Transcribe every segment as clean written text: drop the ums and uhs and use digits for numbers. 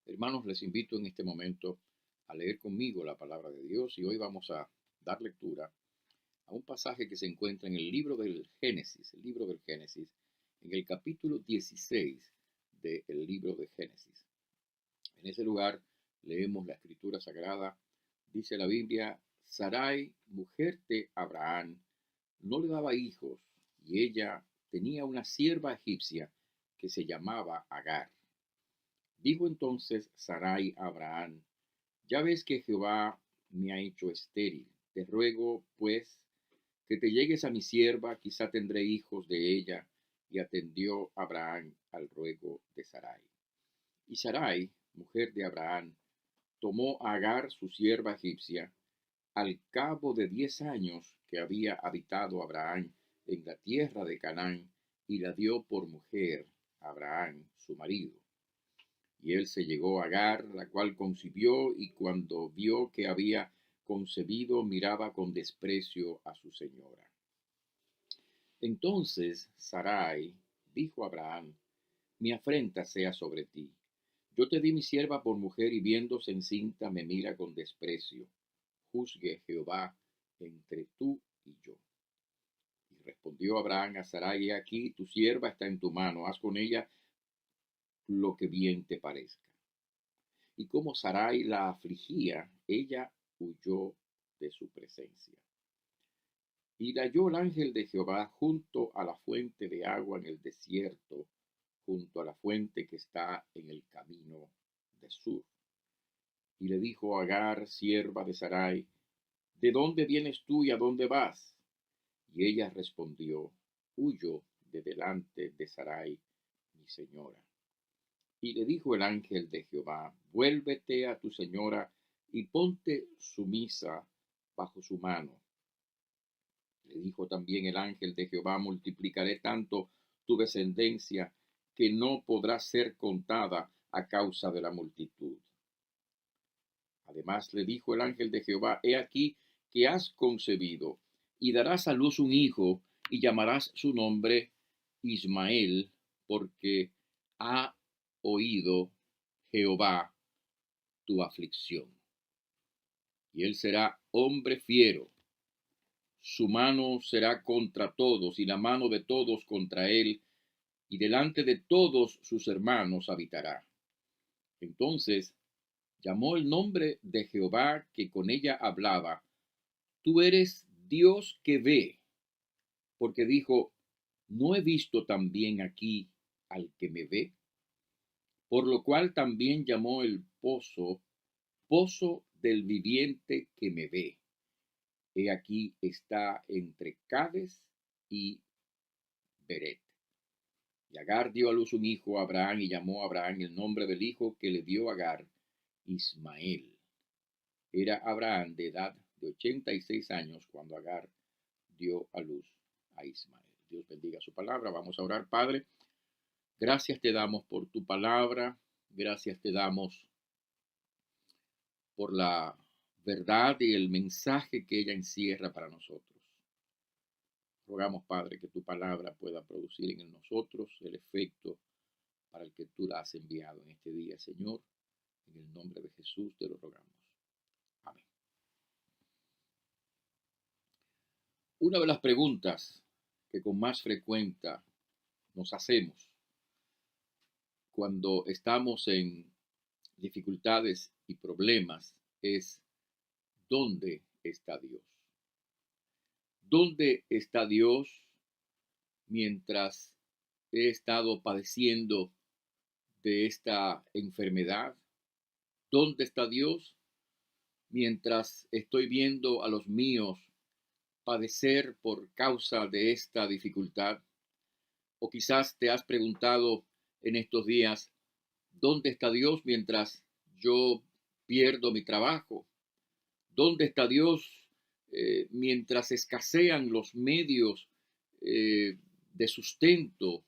Hermanos, les invito en este momento a leer conmigo la palabra de Dios y hoy vamos a dar lectura a un pasaje que se encuentra en el libro del Génesis, en el capítulo 16 del libro de Génesis. En ese lugar leemos la escritura sagrada, dice la Biblia: Sarai, mujer de Abraham, no le daba hijos y ella tenía una sierva egipcia que se llamaba Agar. Dijo entonces Sarai a Abraham: ya ves que Jehová me ha hecho estéril. Te ruego, pues, que te llegues a mi sierva, quizá tendré hijos de ella. Y atendió Abraham al ruego de Sarai. Y Sarai, mujer de Abraham, tomó a Agar, su sierva egipcia, al cabo de 10 años que había habitado Abraham en la tierra de Canaán, y la dio por mujer a Abraham, su marido. Y él se llegó a Agar, la cual concibió, y cuando vio que había concebido, miraba con desprecio a su señora. Entonces Sarai dijo a Abraham: mi afrenta sea sobre ti. Yo te di mi sierva por mujer, y viéndose encinta me mira con desprecio. Juzgue Jehová entre tú y yo. Y respondió Abraham a Sarai: he aquí, tu sierva está en tu mano, haz con ella lo que bien te parezca. Y como Sarai la afligía, ella huyó de su presencia. Y la halló el ángel de Jehová junto a la fuente de agua en el desierto, junto a la fuente que está en el camino de Sur. Y le dijo a Agar, sierva de Sarai: ¿de dónde vienes tú y a dónde vas? Y ella respondió: huyo de delante de Sarai, mi señora. Y le dijo el ángel de Jehová: vuélvete a tu señora y ponte sumisa bajo su mano. Le dijo también el ángel de Jehová: multiplicaré tanto tu descendencia que no podrá ser contada a causa de la multitud. Además le dijo el ángel de Jehová: he aquí que has concebido y darás a luz un hijo, y llamarás su nombre Ismael, porque ha oído Jehová tu aflicción. Y él será hombre fiero, su mano será contra todos, y la mano de todos contra él, y delante de todos sus hermanos habitará. Entonces llamó el nombre de Jehová que con ella hablaba: tú eres Dios que ve, porque dijo: ¿no he visto también aquí al que me ve? Por lo cual también llamó el pozo, pozo del viviente que me ve. He aquí está entre Cades y Beret. Y Agar dio a luz un hijo a Abraham, y llamó a Abraham el nombre del hijo que le dio Agar, Ismael. Era Abraham de edad de 86 años cuando Agar dio a luz a Ismael. Dios bendiga su palabra. Vamos a orar. Padre, gracias te damos por tu palabra. Gracias te damos por la verdad y el mensaje que ella encierra para nosotros. Rogamos, Padre, que tu palabra pueda producir en nosotros el efecto para el que tú la has enviado en este día, Señor. En el nombre de Jesús te lo rogamos. Amén. Una de las preguntas que con más frecuencia nos hacemos cuando estamos en dificultades y problemas es: ¿dónde está Dios? ¿Dónde está Dios mientras he estado padeciendo de esta enfermedad? ¿Dónde está Dios mientras estoy viendo a los míos padecer por causa de esta dificultad? O quizás te has preguntado en estos días: ¿dónde está Dios mientras yo pierdo mi trabajo? ¿Dónde está Dios mientras escasean los medios de sustento?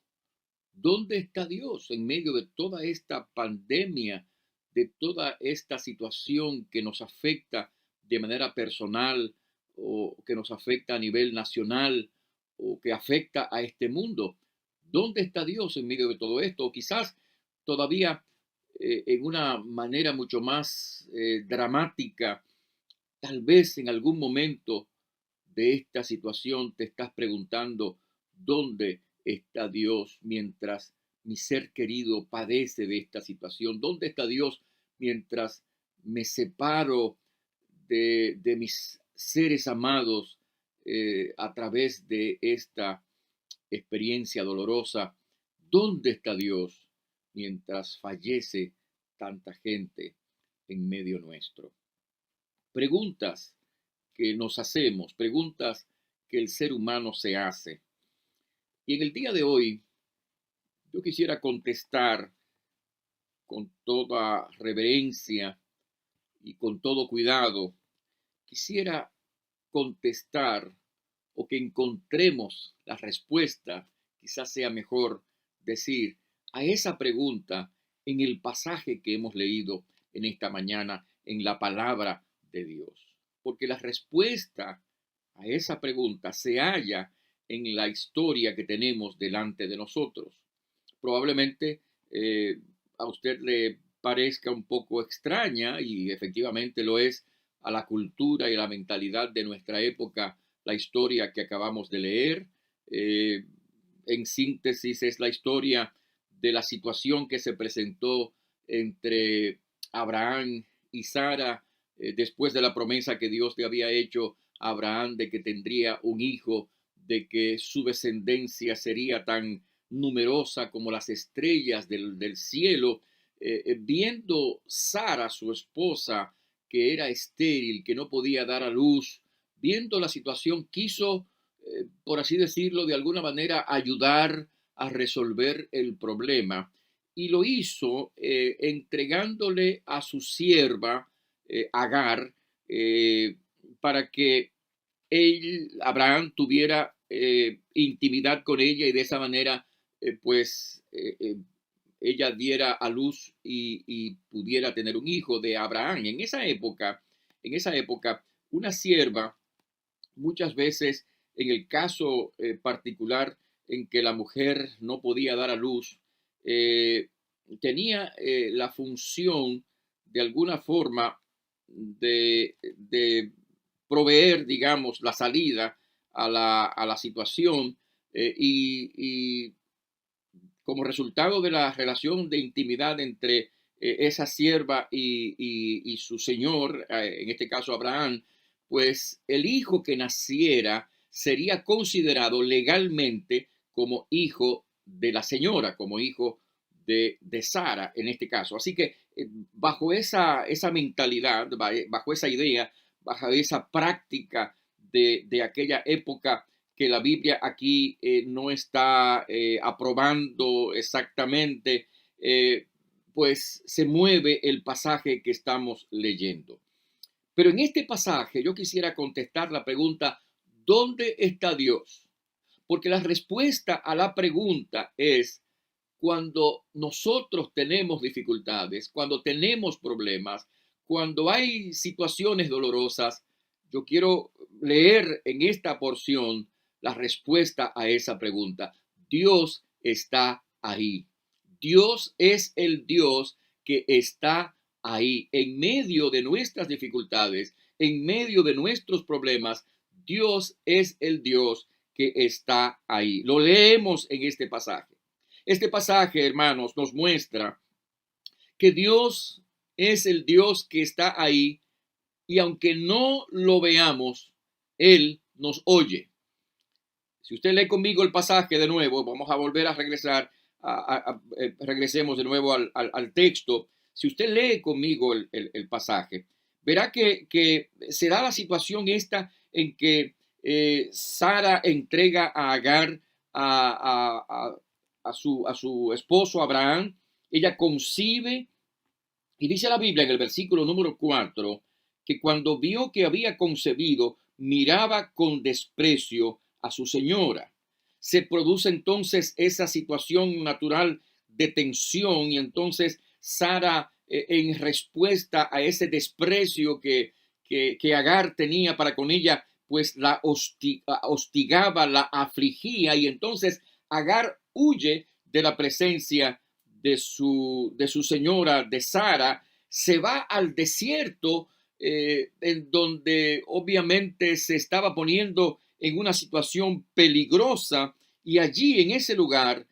¿Dónde está Dios en medio de toda esta pandemia, de toda esta situación que nos afecta de manera personal, o que nos afecta a nivel nacional, o que afecta a este mundo? ¿Dónde está Dios en medio de todo esto? O quizás todavía en una manera mucho más dramática. Tal vez en algún momento de esta situación te estás preguntando, ¿dónde está Dios mientras mi ser querido padece de esta situación? ¿Dónde está Dios mientras me separo de mis seres amados a través de esta experiencia dolorosa? ¿Dónde está Dios mientras fallece tanta gente en medio nuestro? Preguntas que nos hacemos, preguntas que el ser humano se hace. Y en el día de hoy yo quisiera contestar con toda reverencia y con todo cuidado. Quisiera contestar o que encontremos la respuesta, quizás sea mejor decir, a esa pregunta en el pasaje que hemos leído en esta mañana en la palabra de Dios. Porque la respuesta a esa pregunta se halla en la historia que tenemos delante de nosotros. Probablemente a usted le parezca un poco extraña, y efectivamente lo es, a la cultura y a la mentalidad de nuestra época, la historia que acabamos de leer. En síntesis, es la historia de la situación que se presentó entre Abraham y Sara después de la promesa que Dios le había hecho a Abraham de que tendría un hijo, de que su descendencia sería tan numerosa como las estrellas del cielo. Viendo Sara, su esposa, que era estéril, que no podía dar a luz, viendo la situación, quiso, por así decirlo, de alguna manera ayudar a resolver el problema. Y lo hizo entregándole a su sierva, Agar, para que Abraham tuviera intimidad con ella y de esa manera, ella diera a luz y pudiera tener un hijo de Abraham. En esa época, una sierva, muchas veces, en el caso particular en que la mujer no podía dar a luz, eh, tenía la función, de alguna forma, de proveer, digamos, la salida a la situación, y como resultado de la relación de intimidad entre esa sierva y su señor, en este caso Abraham, pues el hijo que naciera sería considerado legalmente como hijo de la señora, como hijo de Sara en este caso. Así que bajo esa mentalidad, bajo esa idea, bajo esa práctica de aquella época, que la Biblia aquí no está aprobando exactamente, pues se mueve el pasaje que estamos leyendo. Pero en este pasaje yo quisiera contestar la pregunta, ¿dónde está Dios? Porque la respuesta a la pregunta es cuando nosotros tenemos dificultades, cuando tenemos problemas, cuando hay situaciones dolorosas. Yo quiero leer en esta porción la respuesta a esa pregunta. Dios está ahí. Dios es el Dios que está ahí. En medio de nuestras dificultades, en medio de nuestros problemas, Dios es el Dios que está ahí. Lo leemos en este pasaje. Este pasaje, hermanos, nos muestra que Dios es el Dios que está ahí, y aunque no lo veamos, Él nos oye. Si usted lee conmigo el pasaje de nuevo, vamos a volver a regresar, regresemos de nuevo al texto. Si usted lee conmigo el pasaje, verá que será la situación esta en que Sara entrega a Agar a su esposo Abraham. Ella concibe, y dice la Biblia en el versículo número 4, que cuando vio que había concebido, miraba con desprecio a su señora. Se produce entonces esa situación natural de tensión, y entonces Sara, en respuesta a ese desprecio que Agar tenía para con ella, pues la hostigaba, la afligía, y entonces Agar huye de la presencia de su señora, de Sara, se va al desierto, en donde obviamente se estaba poniendo en una situación peligrosa, y allí en ese lugar,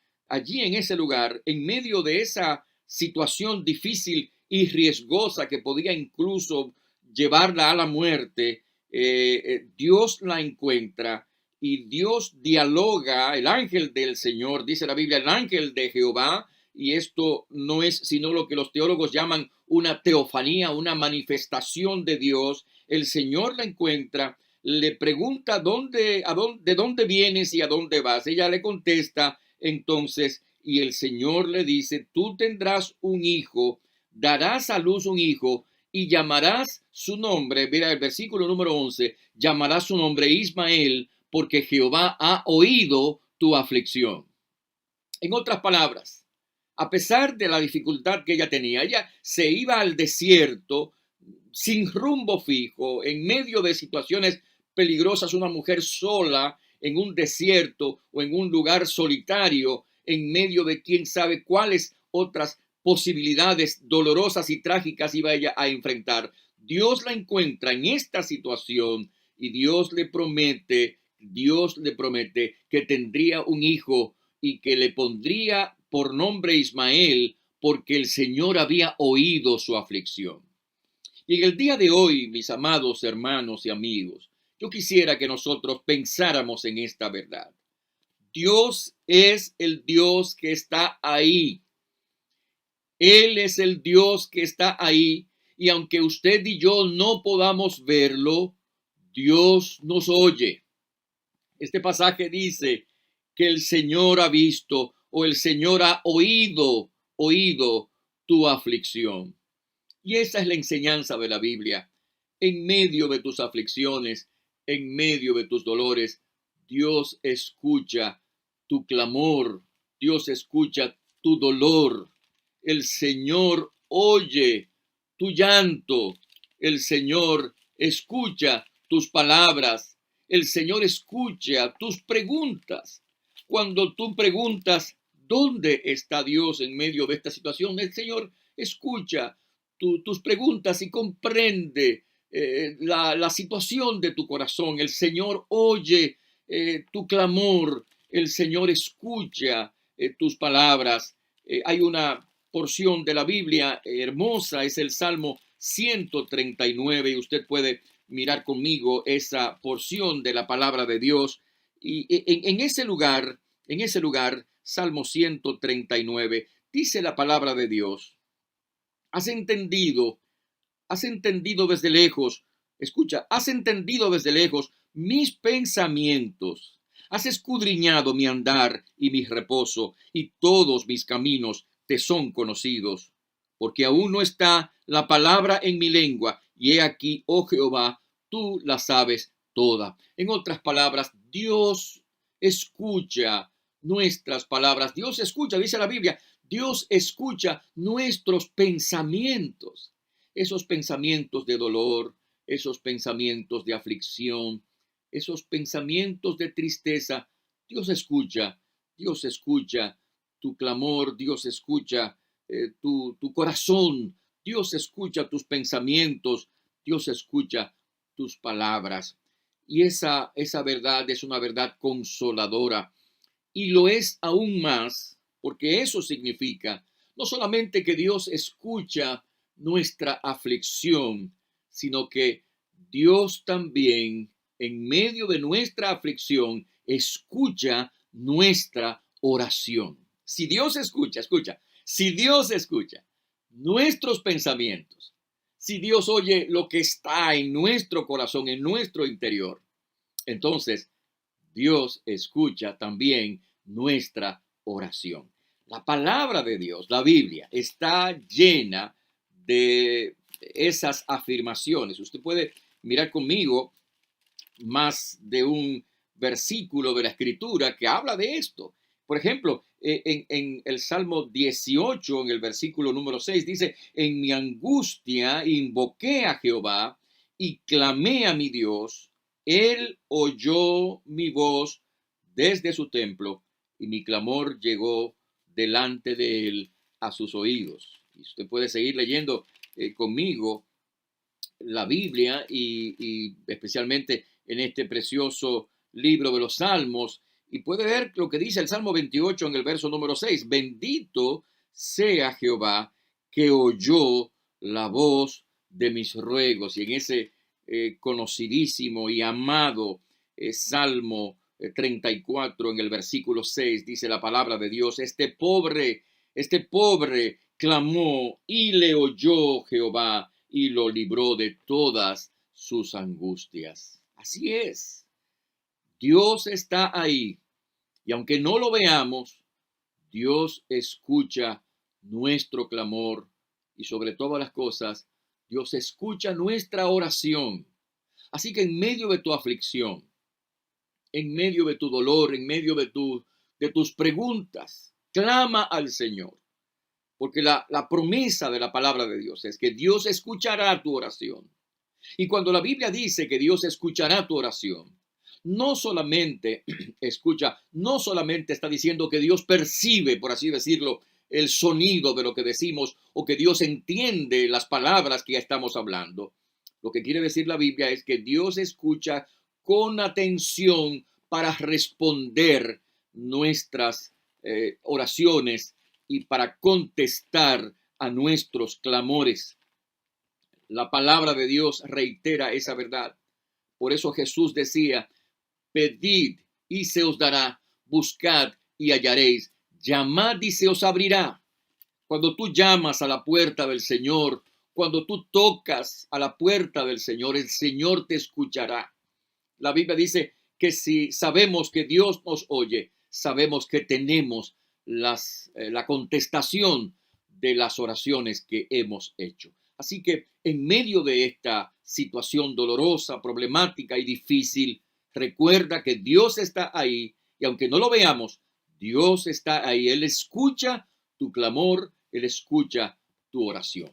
en medio de esa situación difícil y riesgosa que podía incluso llevarla a la muerte, Dios la encuentra y Dios dialoga, el ángel del Señor, dice la Biblia, el ángel de Jehová, y esto no es sino lo que los teólogos llaman una teofanía, una manifestación de Dios. El Señor la encuentra, le pregunta de dónde vienes y a dónde vas. Ella le contesta entonces, y el Señor le dice, tú tendrás un hijo, darás a luz un hijo y llamarás su nombre, mira el versículo número 11, llamarás su nombre Ismael, porque Jehová ha oído tu aflicción. En otras palabras, a pesar de la dificultad que ella se iba al desierto sin rumbo fijo, en medio de situaciones peligrosas, una mujer sola en un desierto o en un lugar solitario, en medio de quién sabe cuáles otras posibilidades dolorosas y trágicas iba ella a enfrentar. Dios la encuentra en esta situación y Dios le promete que tendría un hijo y que le pondría por nombre Ismael, porque el Señor había oído su aflicción. Y en el día de hoy, mis amados hermanos y amigos, yo quisiera que nosotros pensáramos en esta verdad. Dios es el Dios que está ahí. Él es el Dios que está ahí. Y aunque usted y yo no podamos verlo, Dios nos oye. Este pasaje dice que el Señor ha visto o el Señor ha oído tu aflicción. Y esa es la enseñanza de la Biblia. En medio de tus aflicciones, en medio de tus dolores, Dios escucha tu clamor, Dios escucha tu dolor. El Señor oye tu llanto, el Señor escucha tus palabras, el Señor escucha tus preguntas. Cuando tú preguntas, ¿dónde está Dios en medio de esta situación? El Señor escucha tus preguntas y comprende la situación de tu corazón. El Señor oye tu clamor, el Señor escucha tus palabras. Hay una porción de la Biblia hermosa, es el Salmo 139, y usted puede mirar conmigo esa porción de la palabra de Dios. Y en ese lugar, Salmo 139, dice la palabra de Dios: has entendido desde lejos, escucha, has entendido desde lejos mis pensamientos, has escudriñado mi andar y mi reposo, y todos mis caminos te son conocidos, porque aún no está la palabra en mi lengua, y he aquí, oh Jehová, tú la sabes toda. En otras palabras, Dios escucha nuestras palabras. Dios escucha, dice la Biblia, Dios escucha nuestros pensamientos, esos pensamientos de dolor, esos pensamientos de aflicción, esos pensamientos de tristeza. Dios escucha tu clamor, Dios escucha tu corazón, Dios escucha tus pensamientos, Dios escucha tus palabras. Y esa verdad es una verdad consoladora. Y lo es aún más porque eso significa no solamente que Dios escucha nuestra aflicción, sino que Dios también, en medio de nuestra aflicción, escucha nuestra oración. Si Dios escucha, si Dios escucha nuestros pensamientos, si Dios oye lo que está en nuestro corazón, en nuestro interior, entonces Dios escucha también nuestra oración. La palabra de Dios, la Biblia, está llena de esas afirmaciones. Usted puede mirar conmigo más de un versículo de la Escritura que habla de esto. Por ejemplo, en el Salmo 18, en el versículo número 6, dice: en mi angustia invoqué a Jehová y clamé a mi Dios. Él oyó mi voz desde su templo y mi clamor llegó delante de él a sus oídos. Y usted puede seguir leyendo conmigo la Biblia y especialmente en este precioso libro de los Salmos, y puede ver lo que dice el Salmo 28 en el verso número 6. Bendito sea Jehová que oyó la voz de mis ruegos. Y en ese conocidísimo y amado Salmo 34 en el versículo 6 dice la palabra de Dios: este pobre clamó y le oyó Jehová y lo libró de todas sus angustias. Así es. Dios está ahí. Y aunque no lo veamos, Dios escucha nuestro clamor y sobre todas las cosas, Dios escucha nuestra oración. Así que en medio de tu aflicción, en medio de tu dolor, en medio de tus preguntas, clama al Señor. Porque la promesa de la palabra de Dios es que Dios escuchará tu oración. Y cuando la Biblia dice que Dios escuchará tu oración, no solamente escucha, no solamente está diciendo que Dios percibe, por así decirlo, el sonido de lo que decimos o que Dios entiende las palabras que ya estamos hablando. Lo que quiere decir la Biblia es que Dios escucha con atención para responder nuestras oraciones y para contestar a nuestros clamores. La palabra de Dios reitera esa verdad. Por eso Jesús decía: pedid y se os dará, buscad y hallaréis, llamad y se os abrirá. Cuando tú llamas a la puerta del Señor, cuando tú tocas a la puerta del Señor, el Señor te escuchará. La Biblia dice que si sabemos que Dios nos oye, sabemos que tenemos la contestación de las oraciones que hemos hecho. Así que en medio de esta situación dolorosa, problemática y difícil, recuerda que Dios está ahí y aunque no lo veamos, Dios está ahí. Él escucha tu clamor, Él escucha tu oración.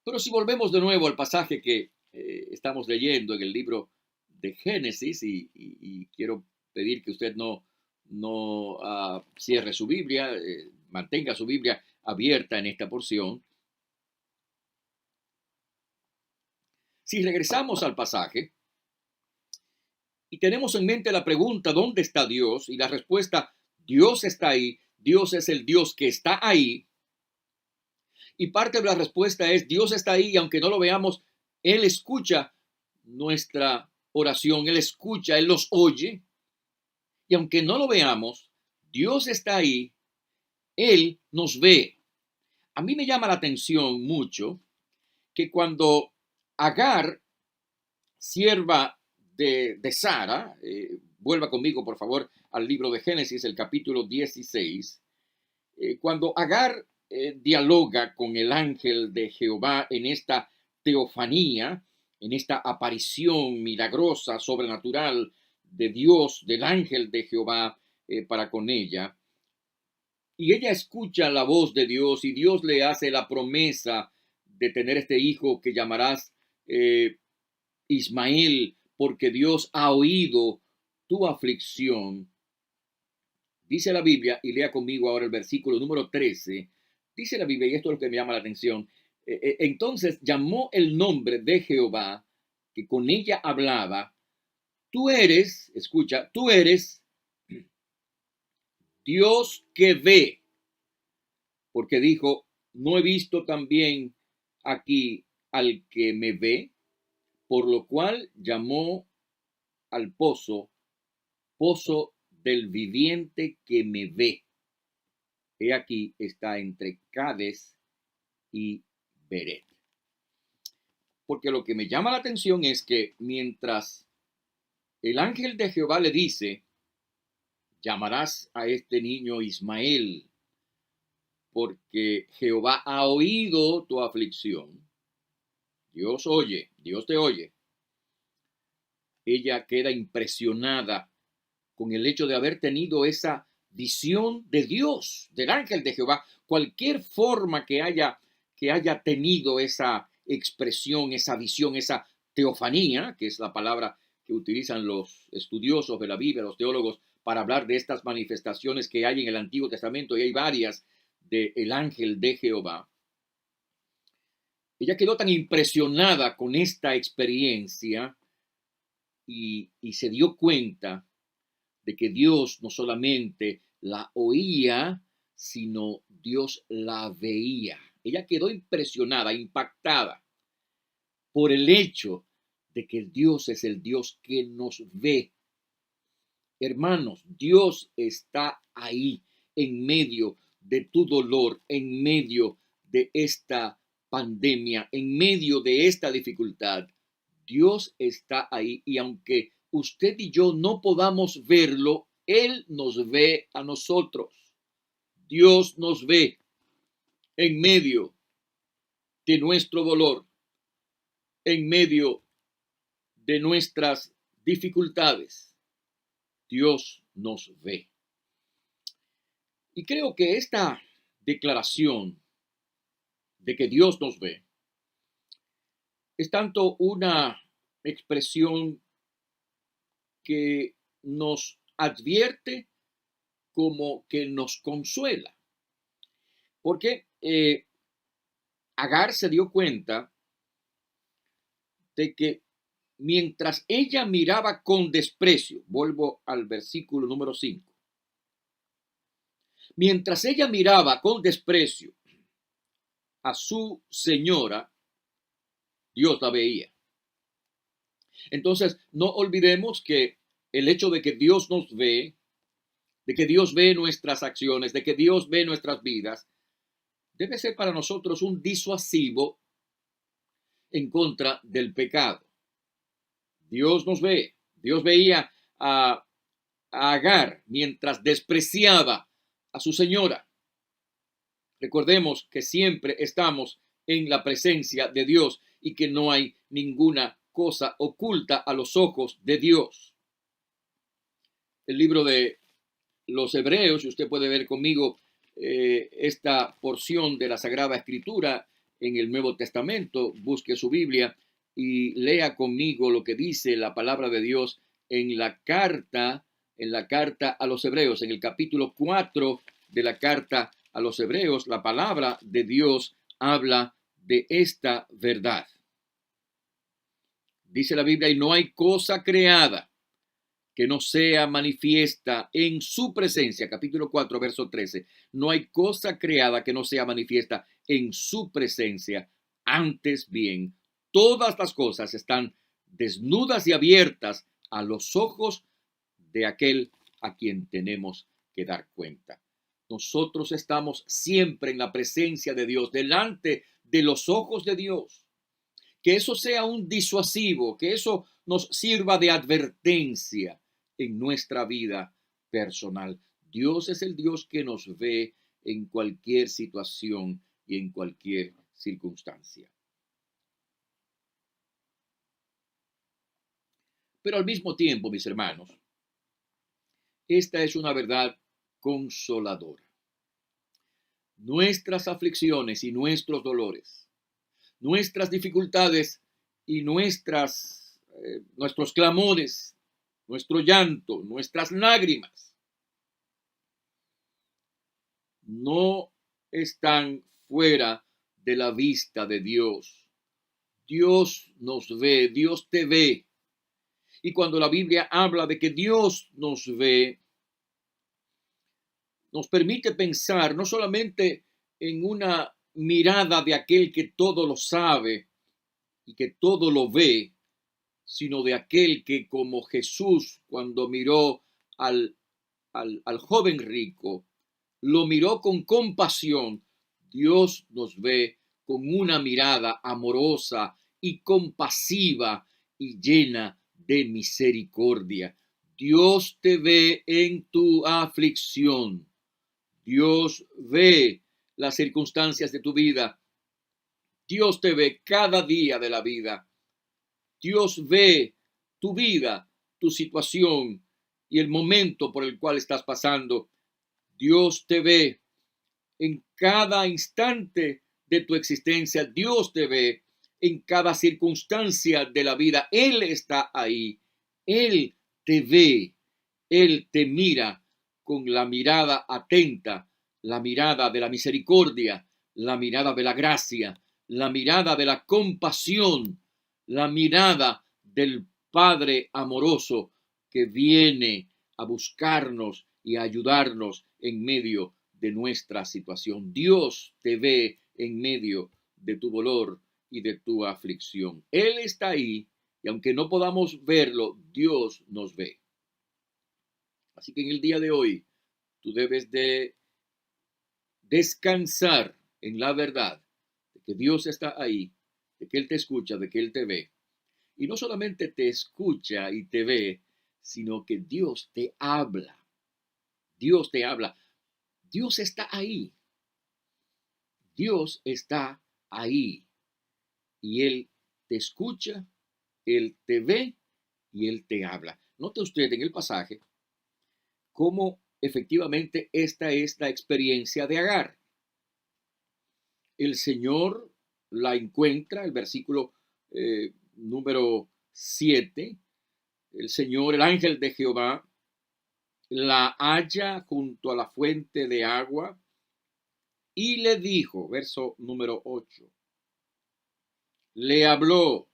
Pero si volvemos de nuevo al pasaje que estamos leyendo en el libro de Génesis, y quiero pedir que usted no cierre su Biblia, mantenga su Biblia abierta en esta porción. Si regresamos al pasaje y tenemos en mente la pregunta ¿dónde está Dios? Y la respuesta: Dios está ahí, Dios es el Dios que está ahí. Y parte de la respuesta es: Dios está ahí y aunque no lo veamos, Él escucha nuestra oración, Él escucha, Él nos oye. Y aunque no lo veamos, Dios está ahí, Él nos ve. A mí me llama la atención mucho que cuando Agar, sierva de Sara, vuelva conmigo por favor al libro de Génesis, el capítulo 16, cuando Agar dialoga con el ángel de Jehová en esta teofanía, en esta aparición milagrosa, sobrenatural de Dios, del ángel de Jehová para con ella, y ella escucha la voz de Dios y Dios le hace la promesa de tener este hijo que llamarás Ismael, porque Dios ha oído tu aflicción. Dice la Biblia, y lea conmigo ahora el versículo número 13, dice la Biblia, y esto es lo que me llama la atención: entonces llamó el nombre de Jehová, que con ella hablaba, tú eres, escucha, tú eres Dios que ve, porque dijo, no he visto también aquí al que me ve, por lo cual llamó al pozo del viviente que me ve. He aquí está entre Cades y Beret. Porque lo que me llama la atención es que mientras el ángel de Jehová le dice, llamarás a este niño Ismael, porque Jehová ha oído tu aflicción. Dios oye, Dios te oye. Ella queda impresionada con el hecho de haber tenido esa visión de Dios, del ángel de Jehová. Cualquier forma que haya tenido esa expresión, esa visión, esa teofanía, que es la palabra que utilizan los estudiosos de la Biblia, los teólogos, para hablar de estas manifestaciones que hay en el Antiguo Testamento, y hay varias, del ángel de Jehová, ella quedó tan impresionada con esta experiencia y se dio cuenta de que Dios no solamente la oía, sino Dios la veía. Ella quedó impresionada, impactada por el hecho de que Dios es el Dios que nos ve. Hermanos, Dios está ahí en medio de tu dolor, en medio de esta pandemia, en medio de esta dificultad. Dios está ahí y aunque usted y yo no podamos verlo, Él nos ve a nosotros. Dios nos ve en medio de nuestro dolor, en medio de nuestras dificultades. Dios nos ve. Y creo que esta declaración de que Dios nos ve es tanto una expresión que nos advierte como que nos consuela. Porque Agar se dio cuenta de que mientras ella miraba con desprecio, vuelvo al versículo número 5, mientras ella miraba con desprecio a su señora, Dios la veía. Entonces, no olvidemos que el hecho de que Dios nos ve, de que Dios ve nuestras acciones, de que Dios ve nuestras vidas, debe ser para nosotros un disuasivo en contra del pecado. Dios nos ve. Dios veía a Agar mientras despreciaba a su señora. Recordemos que siempre estamos en la presencia de Dios y que no hay ninguna cosa oculta a los ojos de Dios. El libro de los Hebreos, y usted puede ver conmigo esta porción de la Sagrada Escritura en el Nuevo Testamento, busque su Biblia y lea conmigo lo que dice la palabra de Dios en la carta a los Hebreos, en el capítulo 4 de la carta a los Hebreos. La palabra de Dios habla de esta verdad. Dice la Biblia, y no hay cosa creada que no sea manifiesta en su presencia. Capítulo 4, verso 13. No hay cosa creada que no sea manifiesta en su presencia. Antes bien, todas las cosas están desnudas y abiertas a los ojos de aquel a quien tenemos que dar cuenta. Nosotros estamos siempre en la presencia de Dios, delante de los ojos de Dios. Que eso sea un disuasivo, que eso nos sirva de advertencia en nuestra vida personal. Dios es el Dios que nos ve en cualquier situación y en cualquier circunstancia. Pero al mismo tiempo, mis hermanos, esta es una verdad consoladora. Nuestras aflicciones y nuestros dolores, nuestras dificultades y nuestros clamores, nuestro llanto, nuestras lágrimas, no están fuera de la vista de Dios. Dios nos ve, Dios te ve. Y cuando la Biblia habla de que Dios nos ve, nos permite pensar no solamente en una mirada de aquel que todo lo sabe y que todo lo ve, sino de aquel que, como Jesús cuando miró al joven rico, lo miró con compasión. Dios nos ve con una mirada amorosa y compasiva y llena de misericordia. Dios te ve en tu aflicción. Dios ve las circunstancias de tu vida. Dios te ve cada día de la vida. Dios ve tu vida, tu situación y el momento por el cual estás pasando. Dios te ve en cada instante de tu existencia. Dios te ve en cada circunstancia de la vida. Él está ahí. Él te ve. Él te mira con la mirada atenta la mirada de la misericordia, la mirada de la gracia, la mirada de la compasión, la mirada del Padre amoroso que viene a buscarnos y a ayudarnos en medio de nuestra situación. Dios te ve en medio de tu dolor y de tu aflicción. Él está ahí y aunque no podamos verlo, Dios nos ve. Así que en el día de hoy, tú debes de descansar en la verdad de que Dios está ahí, de que Él te escucha, de que Él te ve. Y no solamente te escucha y te ve, sino que Dios te habla. Dios te habla. Dios está ahí. Dios está ahí. Y Él te escucha, Él te ve y Él te habla. Note usted en el pasaje cómo efectivamente esta es la experiencia de Agar. El Señor la encuentra, el versículo número 7, el Señor, el ángel de Jehová, la halla junto a la fuente de agua y le dijo, verso número 8, le habló.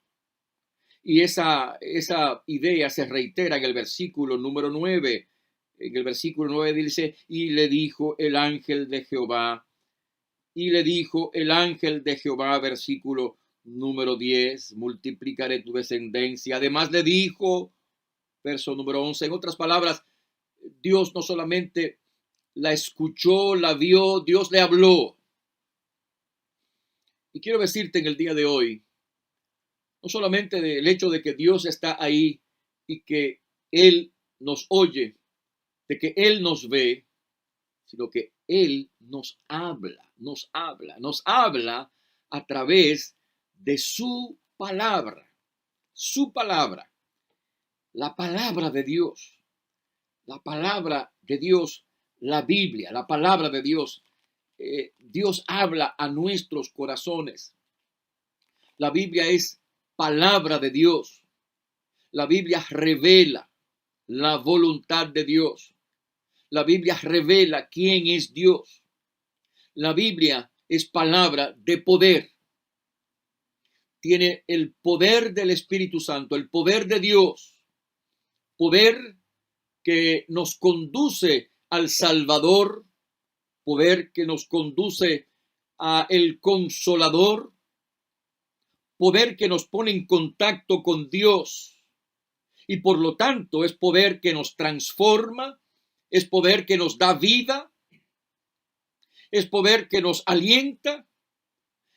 Y esa idea se reitera en el versículo número 9. En el versículo 9 dice, y le dijo el ángel de Jehová, y le dijo el ángel de Jehová, versículo número 10, multiplicaré tu descendencia. Además le dijo, verso número 11, en otras palabras, Dios no solamente la escuchó, la vio, Dios le habló. Y quiero decirte en el día de hoy, no solamente del hecho de que Dios está ahí y que Él nos oye, de que Él nos ve, sino que Él nos habla a través de su palabra, la palabra de Dios, la Biblia, la palabra de Dios. Dios habla a nuestros corazones. La Biblia es palabra de Dios. La Biblia revela la voluntad de Dios. La Biblia revela quién es Dios. La Biblia es palabra de poder. Tiene el poder del Espíritu Santo, el poder de Dios. Poder que nos conduce al Salvador. Poder que nos conduce a el Consolador. Poder que nos pone en contacto con Dios. Y por lo tanto es poder que nos transforma, es poder que nos da vida, es poder que nos alienta,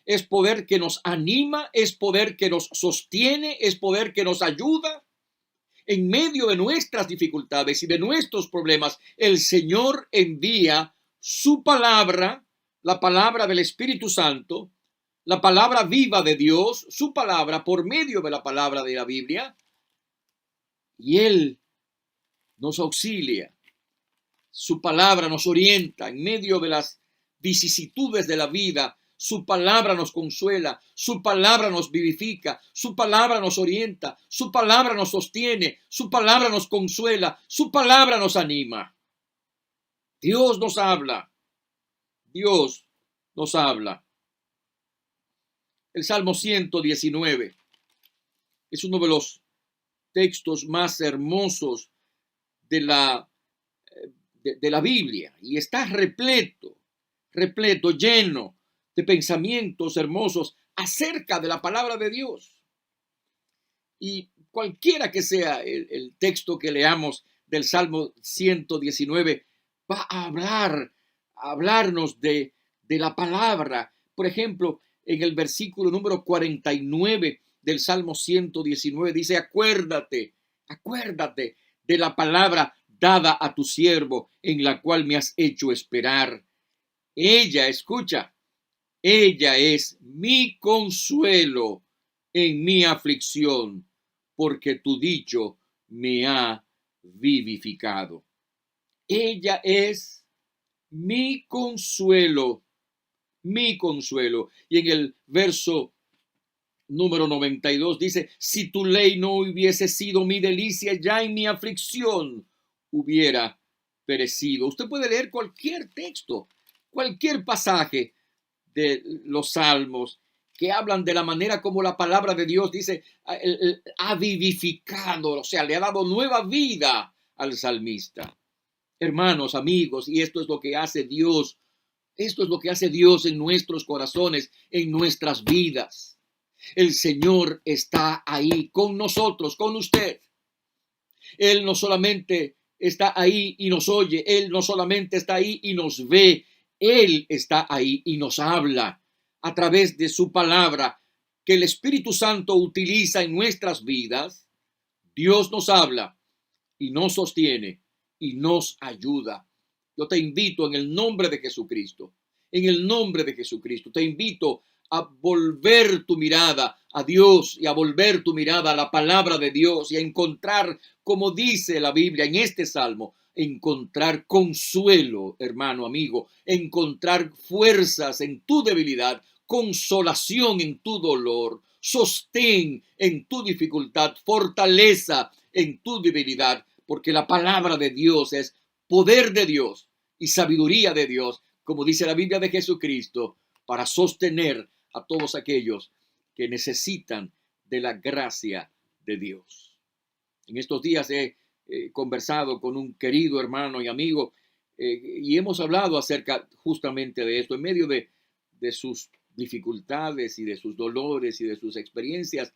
es poder que nos anima, es poder que nos sostiene, es poder que nos ayuda. En medio de nuestras dificultades y de nuestros problemas, el Señor envía su palabra, la palabra del Espíritu Santo, la palabra viva de Dios, su palabra por medio de la palabra de la Biblia, y Él nos auxilia. Su palabra nos orienta en medio de las vicisitudes de la vida. Su palabra nos consuela, su palabra nos vivifica, su palabra nos orienta, su palabra nos sostiene, su palabra nos consuela, su palabra nos anima. Dios nos habla. Dios nos habla. El Salmo 119 es uno de los textos más hermosos de la Biblia y está repleto, lleno de pensamientos hermosos acerca de la palabra de Dios. Y cualquiera que sea el texto que leamos del Salmo 119, va a hablarnos de la palabra. Por ejemplo, en el versículo número 49 del Salmo 119 dice, acuérdate de la palabra dada a tu siervo, en la cual me has hecho esperar. Ella, escucha, ella es mi consuelo en mi aflicción, porque tu dicho me ha vivificado. Ella es mi consuelo, mi consuelo. Y en el verso número 92 dice, si tu ley no hubiese sido mi delicia, ya en mi aflicción hubiera perecido. Usted puede leer cualquier texto cualquier pasaje de los salmos que hablan de la manera como la palabra de Dios dice, ha vivificado, o sea, le ha dado nueva vida al salmista. Hermanos, amigos, y esto es lo que hace Dios. Esto es lo que hace Dios en nuestros corazones, en nuestras vidas. El Señor está ahí con nosotros, con usted. Él no solamente está ahí y nos oye, Él no solamente está ahí y nos ve, Él está ahí y nos habla a través de su palabra que el Espíritu Santo utiliza en nuestras vidas. Dios nos habla y nos sostiene y nos ayuda. Yo te invito en el nombre de Jesucristo, en el nombre de Jesucristo, te invito a volver tu mirada a Dios y a volver tu mirada a la palabra de Dios y a encontrar, como dice la Biblia en este salmo, encontrar consuelo, hermano, amigo, encontrar fuerzas en tu debilidad, consolación en tu dolor, sostén en tu dificultad, fortaleza en tu debilidad, porque la palabra de Dios es poder de Dios y sabiduría de Dios, como dice la Biblia de Jesucristo, para sostener a todos aquellos que necesitan de la gracia de Dios. En estos días he conversado con un querido hermano y amigo y hemos hablado acerca justamente de esto, en medio de sus dificultades y de sus dolores y de sus experiencias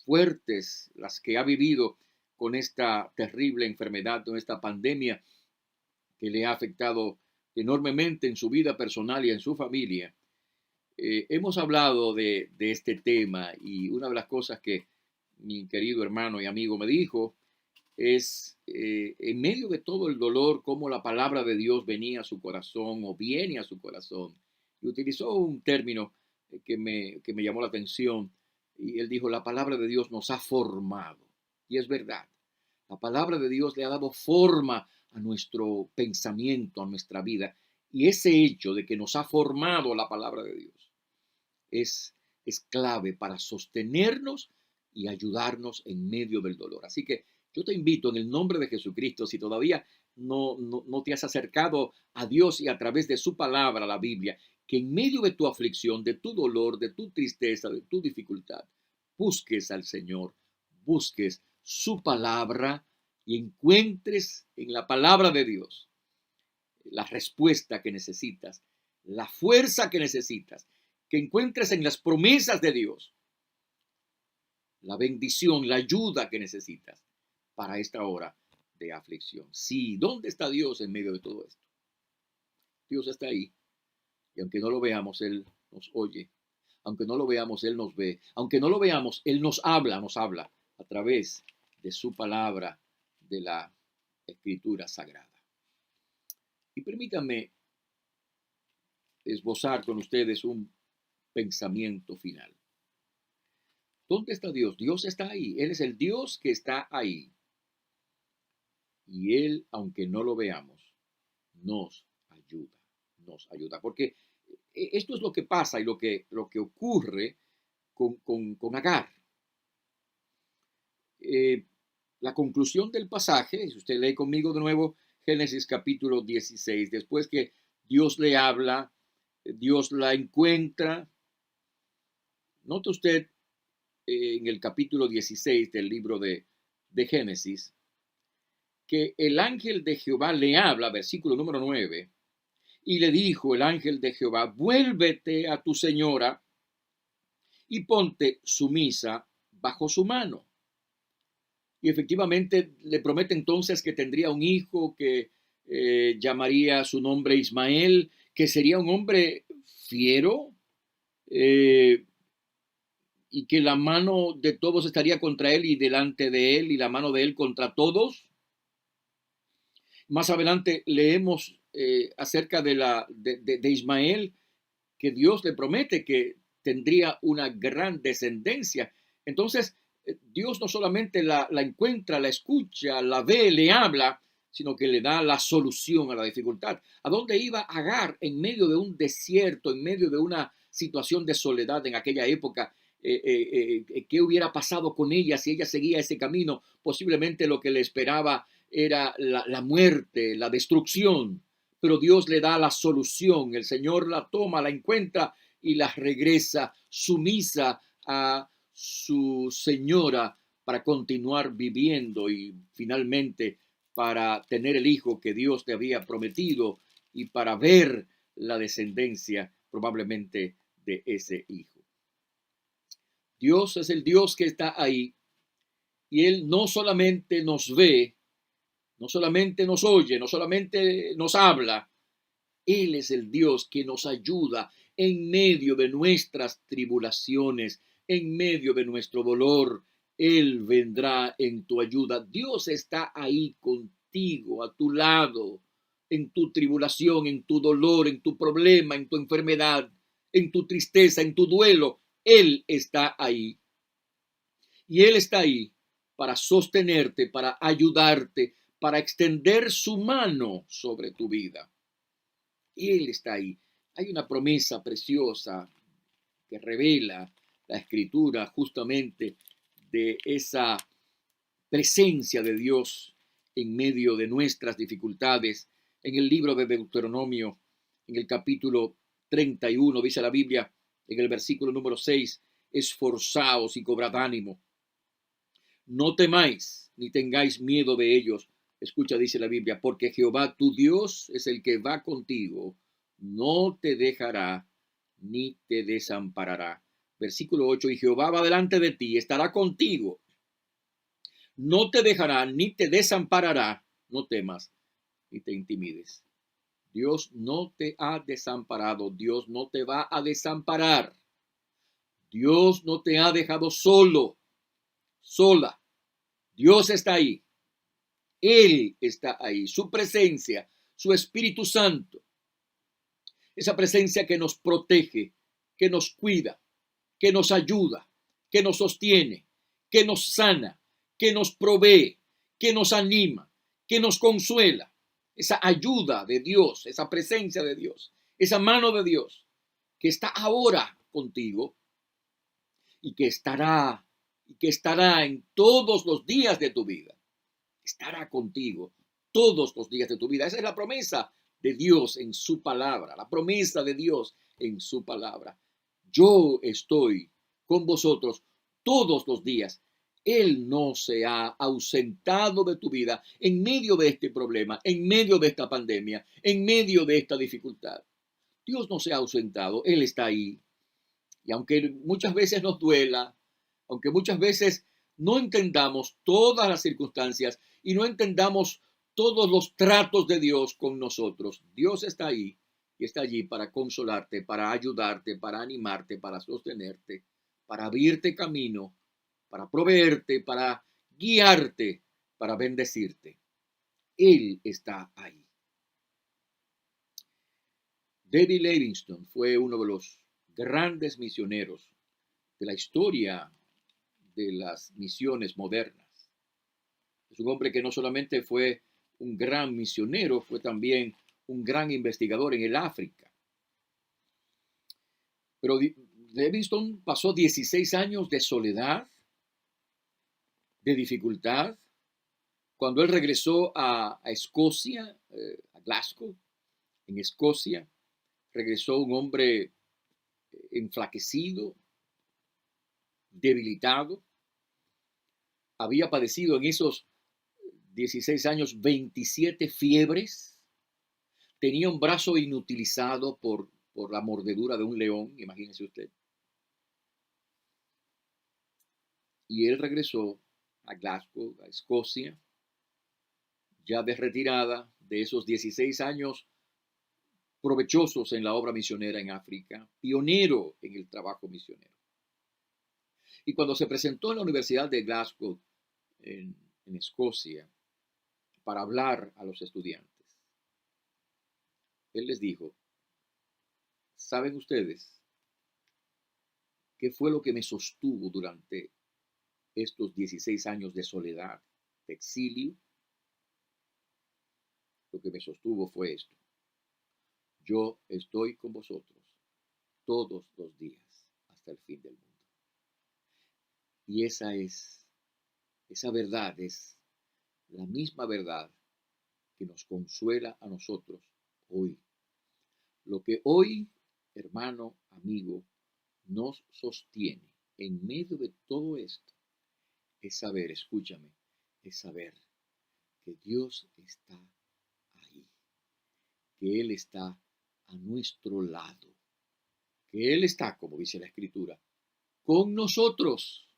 fuertes, las que ha vivido con esta terrible enfermedad, con esta pandemia que le ha afectado enormemente en su vida personal y en su familia. Hemos hablado de este tema y una de las cosas que mi querido hermano y amigo me dijo es, en medio de todo el dolor, cómo la palabra de Dios venía a su corazón o viene a su corazón. Y utilizó un término que me llamó la atención y él dijo, la palabra de Dios nos ha formado. Y es verdad, la palabra de Dios le ha dado forma a nuestro pensamiento, a nuestra vida. Y ese hecho de que nos ha formado la palabra de Dios es clave para sostenernos y ayudarnos en medio del dolor. Así que yo te invito en el nombre de Jesucristo, si todavía no te has acercado a Dios y a través de su palabra, la Biblia, que en medio de tu aflicción, de tu dolor, de tu tristeza, de tu dificultad, busques al Señor, busques su palabra y encuentres en la palabra de Dios la respuesta que necesitas, la fuerza que necesitas, que encuentres en las promesas de Dios la bendición, la ayuda que necesitas para esta hora de aflicción. Sí, ¿dónde está Dios en medio de todo esto? Dios está ahí y aunque no lo veamos, Él nos oye. Aunque no lo veamos, Él nos ve. Aunque no lo veamos, Él nos habla a través de su palabra, de la Escritura Sagrada. Y permítanme esbozar con ustedes un pensamiento final. ¿Dónde está Dios? Dios está ahí. Él es el Dios que está ahí. Y Él, aunque no lo veamos, nos ayuda. Nos ayuda. Porque esto es lo que pasa y lo que ocurre con Agar. La conclusión del pasaje, si usted lee conmigo de nuevo, Génesis capítulo 16, después que Dios le habla, Dios la encuentra. Note usted en el capítulo 16 del libro de Génesis, que el ángel de Jehová le habla, versículo número 9, y le dijo el ángel de Jehová, vuélvete a tu señora y ponte sumisa bajo su mano. Y efectivamente le promete entonces que tendría un hijo que llamaría su nombre Ismael, que sería un hombre fiero, y que la mano de todos estaría contra él y delante de él, y la mano de él contra todos. Más adelante leemos acerca de Ismael, que Dios le promete que tendría una gran descendencia. Entonces, Dios no solamente la encuentra, la escucha, la ve, le habla, sino que le da la solución a la dificultad. ¿A dónde iba Agar en medio de un desierto, en medio de una situación de soledad en aquella época? ¿Qué hubiera pasado con ella si ella seguía ese camino? Posiblemente lo que le esperaba era la muerte, la destrucción. pero Dios le da la solución. El Señor la toma, la encuentra y la regresa sumisa a su señora para continuar viviendo y finalmente para tener el hijo que Dios te había prometido y para ver la descendencia probablemente de ese hijo. Dios es el Dios que está ahí y Él no solamente nos ve, no solamente nos oye, no solamente nos habla, Él es el Dios que nos ayuda en medio de nuestras tribulaciones, en medio de nuestro dolor. Él vendrá en tu ayuda. Dios está ahí contigo, a tu lado, en tu tribulación, en tu dolor, en tu problema, en tu enfermedad, en tu tristeza, en tu duelo. Él está ahí. Y Él está ahí para sostenerte, para ayudarte, para extender su mano sobre tu vida. Él está ahí. Hay una promesa preciosa que revela la escritura justamente de esa presencia de Dios en medio de nuestras dificultades. En el libro de Deuteronomio, en el capítulo 31, dice la Biblia, en el versículo número 6, esforzaos y cobrad ánimo. No temáis ni tengáis miedo de ellos. Escucha, dice la Biblia, porque Jehová tu Dios es el que va contigo, no te dejará ni te desamparará. Versículo 8, y Jehová va delante de ti, estará contigo, no te dejará ni te desamparará, no temas ni te intimides. Dios no te ha desamparado, Dios no te va a desamparar, Dios no te ha dejado solo, sola. Dios está ahí. Él está ahí, su presencia, su Espíritu Santo, esa presencia que nos protege, que nos cuida, que nos ayuda, que nos sostiene, que nos sana, que nos provee, que nos anima, que nos consuela. Esa ayuda de Dios, esa presencia de Dios, esa mano de Dios que está ahora contigo y que estará en todos los días de tu vida. Estará contigo todos los días de tu vida. Esa es la promesa de Dios en su palabra, la promesa de Dios en su palabra. Yo estoy con vosotros todos los días. Él no se ha ausentado de tu vida en medio de este problema, en medio de esta pandemia, en medio de esta dificultad. Dios no se ha ausentado, Él está ahí. Y aunque muchas veces nos duela, aunque muchas veces no entendamos todas las circunstancias y no entendamos todos los tratos de Dios con nosotros, Dios está ahí y está allí para consolarte, para ayudarte, para animarte, para sostenerte, para abrirte camino, para proveerte, para guiarte, para bendecirte. Él está ahí. David Livingstone fue uno de los grandes misioneros de la historia de las misiones modernas. Es un hombre que no solamente fue un gran misionero, fue también un gran investigador en el África. Pero Livingstone pasó 16 años de soledad, de dificultad. Cuando él regresó a Escocia, a Glasgow, en Escocia, regresó un hombre enflaquecido, debilitado. Había padecido en esos 16 años 27 fiebres. Tenía un brazo inutilizado por la mordedura de un león, imagínese usted. Y él regresó a Glasgow, a Escocia, ya de retirada de esos 16 años provechosos en la obra misionera en África, pionero en el trabajo misionero. Y cuando se presentó en la Universidad de Glasgow, en Escocia, para hablar a los estudiantes, él les dijo, ¿saben ustedes qué fue lo que me sostuvo durante estos 16 años de soledad, de exilio? Lo que me sostuvo fue esto. Yo estoy con vosotros todos los días hasta el fin del mundo. Y esa verdad es la misma verdad que nos consuela a nosotros hoy. Lo que hoy, hermano, amigo, nos sostiene en medio de todo esto es saber, escúchame, es saber que Dios está ahí, que Él está a nuestro lado, que Él está, como dice la Escritura, con nosotros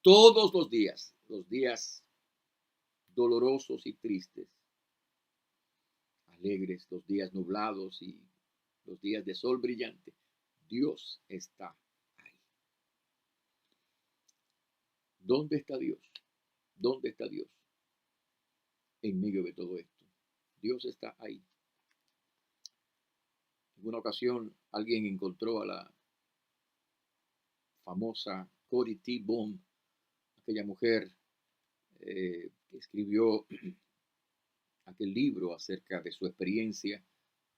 todos los días dolorosos y tristes, alegres, los días nublados y los días de sol brillante. Dios está ahí. ¿Dónde está Dios? ¿Dónde está Dios? En medio de todo esto. Dios está ahí. En una ocasión alguien encontró a la famosa Corrie T. Boom, aquella mujer que escribió aquel libro acerca de su experiencia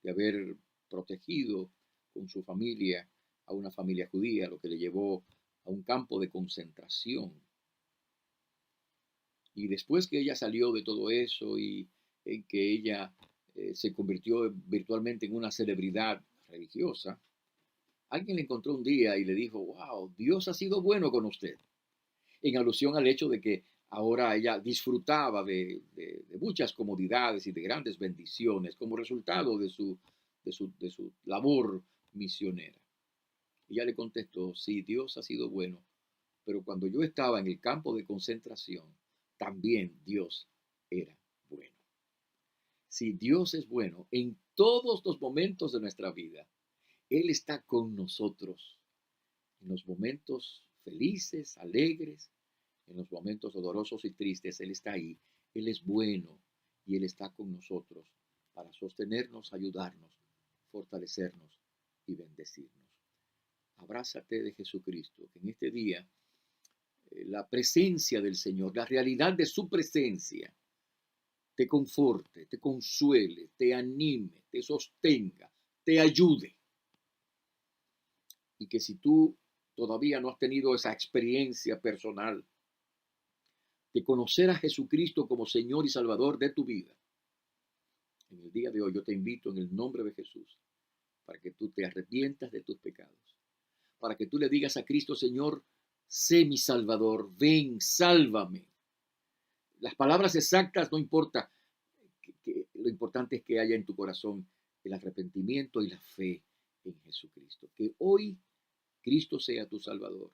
de haber protegido con su familia a una familia judía, lo que le llevó a un campo de concentración. Y después que ella salió de todo eso y en que ella se convirtió virtualmente en una celebridad religiosa, alguien le encontró un día y le dijo, wow, Dios ha sido bueno con usted, en alusión al hecho de que ahora ella disfrutaba de muchas comodidades y de grandes bendiciones como resultado de su labor misionera. Ella le contestó, sí, Dios ha sido bueno, pero cuando yo estaba en el campo de concentración, también Dios era bueno. Si Dios es bueno en todos los momentos de nuestra vida, Él está con nosotros en los momentos felices, alegres, en los momentos dolorosos y tristes. Él está ahí, Él es bueno y Él está con nosotros para sostenernos, ayudarnos, fortalecernos y bendecirnos. Abrázate de Jesucristo, que en este día la presencia del Señor, la realidad de su presencia, te conforte, te consuele, te anime, te sostenga, te ayude. Y que si tú todavía no has tenido esa experiencia personal de conocer a Jesucristo como Señor y Salvador de tu vida, en el día de hoy yo te invito en el nombre de Jesús para que tú te arrepientas de tus pecados, para que tú le digas a Cristo, Señor, sé mi Salvador, ven, sálvame. Las palabras exactas no importa, lo importante es que haya en tu corazón el arrepentimiento y la fe en Jesucristo. Que hoy Cristo sea tu Salvador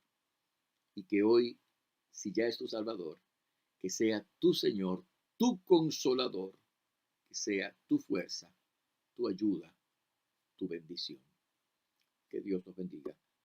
y que hoy, si ya es tu Salvador, que sea tu Señor, tu Consolador, que sea tu fuerza, tu ayuda, tu bendición. Que Dios nos bendiga.